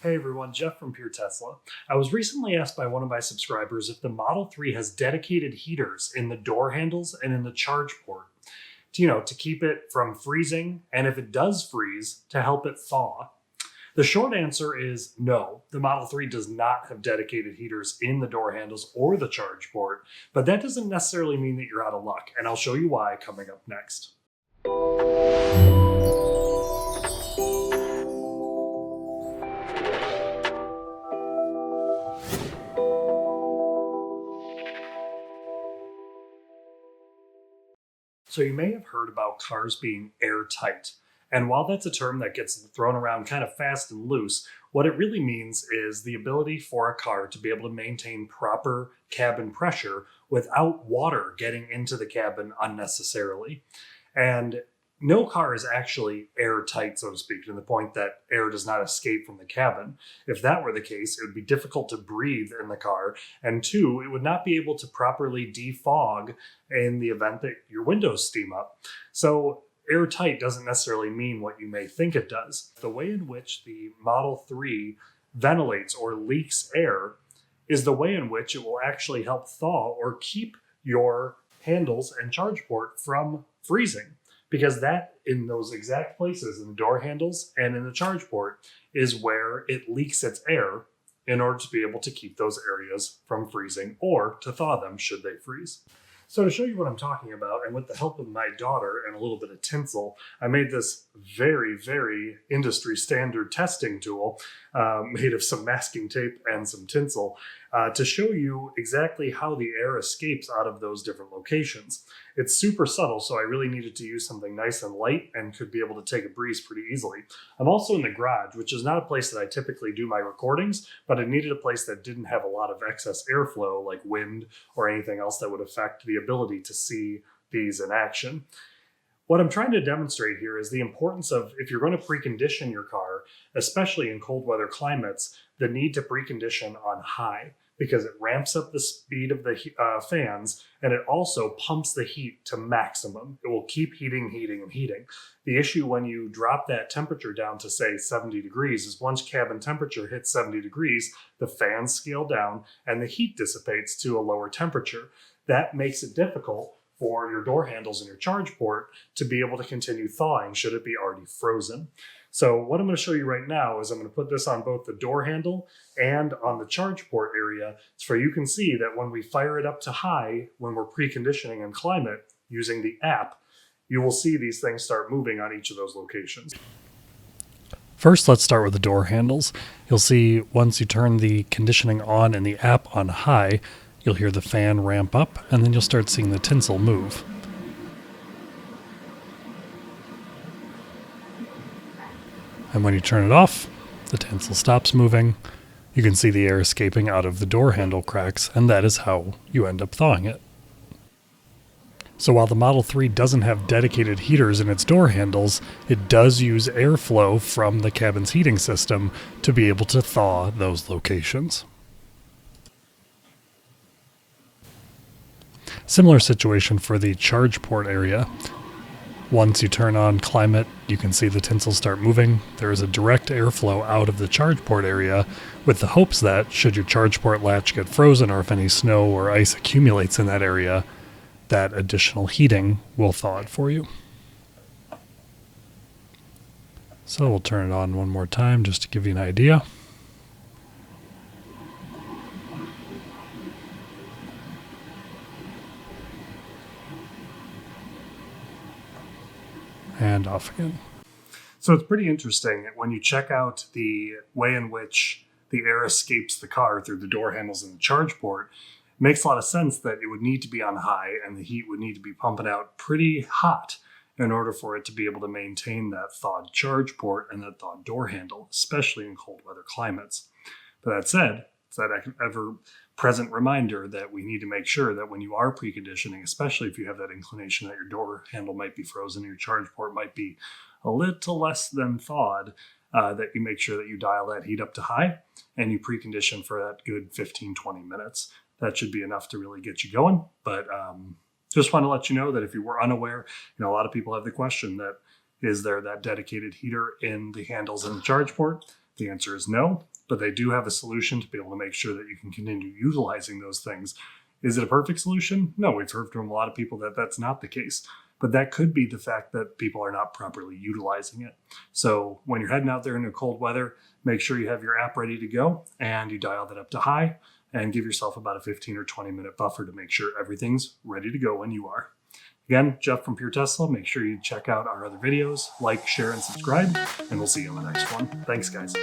Hey everyone, Jeff from Pure Tesla. I was recently asked by one of my subscribers if the Model 3 has dedicated heaters in the door handles and in the charge port, to keep it from freezing, and if it does freeze, to help it thaw. The short answer is no. The Model 3 does not have dedicated heaters in the door handles or the charge port, but that doesn't necessarily mean that you're out of luck, and I'll show you why coming up next. So you may have heard about cars being airtight. And while that's a term that gets thrown around kind of fast and loose, what it really means is the ability for a car to be able to maintain proper cabin pressure without water getting into the cabin unnecessarily. And no car is actually airtight, so to speak, to the point that air does not escape from the cabin. If that were the case, it would be difficult to breathe in the car. And two, it would not be able to properly defog in the event that your windows steam up. So airtight doesn't necessarily mean what you may think it does. The way in which the Model 3 ventilates or leaks air is the way in which it will actually help thaw or keep your handles and charge port from freezing. Because that, in those exact places, in the door handles and in the charge port, is where it leaks its air in order to be able to keep those areas from freezing or to thaw them should they freeze. So to show you what I'm talking about, and with the help of my daughter and a little bit of tinsel, I made this very, very industry standard testing tool made of some masking tape and some tinsel to show you exactly how the air escapes out of those different locations. It's super subtle, so I really needed to use something nice and light and could be able to take a breeze pretty easily. I'm also in the garage, which is not a place that I typically do my recordings, but I needed a place that didn't have a lot of excess airflow like wind or anything else that would affect the ability to see these in action. What I'm trying to demonstrate here is the importance of, if you're going to precondition your car, especially in cold weather climates, the need to precondition on high, because it ramps up the speed of the fans, and it also pumps the heat to maximum. It will keep heating. The issue when you drop that temperature down to, say, 70 degrees is once cabin temperature hits 70 degrees, the fans scale down and the heat dissipates to a lower temperature. That makes it difficult for your door handles and your charge port to be able to continue thawing should it be already frozen. So what I'm going to show you right now is I'm going to put this on both the door handle and on the charge port area, so you can see that when we fire it up to high, when we're preconditioning in climate using the app, you will see these things start moving on each of those locations. First, let's start with the door handles. You'll see once you turn the conditioning on and the app on high, you'll hear the fan ramp up, and then you'll start seeing the tinsel move. And when you turn it off, the tinsel stops moving. You can see the air escaping out of the door handle cracks, and that is how you end up thawing it. So while the Model 3 doesn't have dedicated heaters in its door handles, it does use airflow from the cabin's heating system to be able to thaw those locations. Similar situation for the charge port area. Once you turn on climate, you can see the tinsel start moving. There is a direct airflow out of the charge port area with the hopes that, should your charge port latch get frozen or if any snow or ice accumulates in that area, that additional heating will thaw it for you. So we'll turn it on one more time just to give you an idea. And off again. So it's pretty interesting when you check out the way in which the air escapes the car through the door handles and the charge port. It makes a lot of sense that it would need to be on high and the heat would need to be pumping out pretty hot in order for it to be able to maintain that thawed charge port and that thawed door handle, especially in cold weather climates. But that said, it's that ever-present reminder that we need to make sure that when you are preconditioning, especially if you have that inclination that your door handle might be frozen, your charge port might be a little less than thawed, that you make sure that you dial that heat up to high and you precondition for that good 15-20 minutes. That should be enough to really get you going. But just want to let you know that if you were unaware, a lot of people have the question that, is there that dedicated heater in the handles and the charge port? The answer is no, but they do have a solution to be able to make sure that you can continue utilizing those things. Is it a perfect solution? No, we've heard from a lot of people that that's not the case. But that could be the fact that people are not properly utilizing it. So when you're heading out there in the cold weather, make sure you have your app ready to go and you dial that up to high and give yourself about a 15 or 20 minute buffer to make sure everything's ready to go when you are. Again, Jeff from Pure Tesla. Make sure you check out our other videos, like, share, and subscribe, and we'll see you on the next one. Thanks, guys.